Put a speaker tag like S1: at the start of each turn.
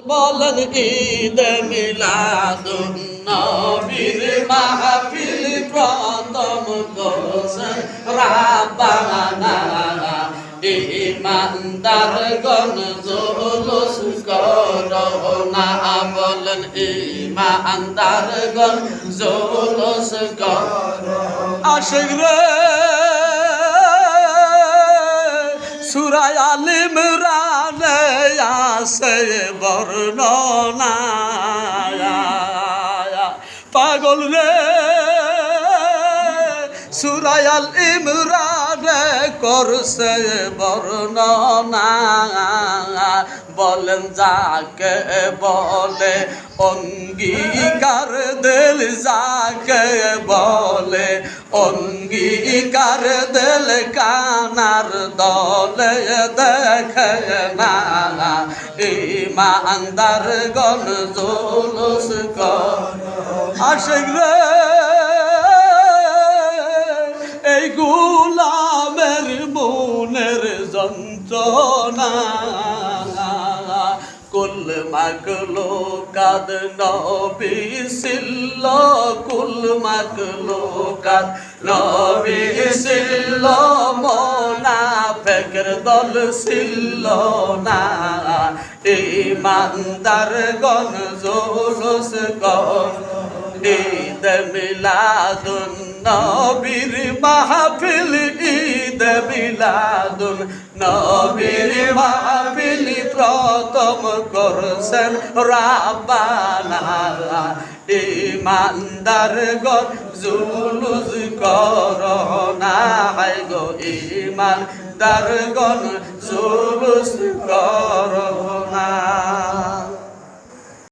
S1: বলেন ঈদ মিলাদুন নবীর মাহফিল প্রথম করছেন রাব্বানা ইমানদারগণ জুলুস করো না বলেন ইমানদারগণ জুলুস করো আশিক রে সূরা আল ইমরানে আছে বর্ণনা পাগল রে সূরা আল ইমরানে করছে বর্ণনা বলেন যাকে বলে অঙ্গীকার দিল যাকে বলে অঙ্গীকার দিল কানার দলে দেখে না ইমানদার গণ জুলুস করে আশিক রে এই গোলামের মনের যন্ত্রণা কুল মাকলো কাদ নবী সিল্ল কুল মাকলো কাদ নবী সিল্ল মুনাফিকের দল সিল্ল না ইমানদার গণ জুলুস করে ঈদ মিলাদুন নবীর মাহফিল ঈদ মিলাদুন নবীর মাহফিল প্রথম করছেন রাব্বানা ইমানদার গণ জুলুস করো না গো ইমানদার গণ জুলুস করো না।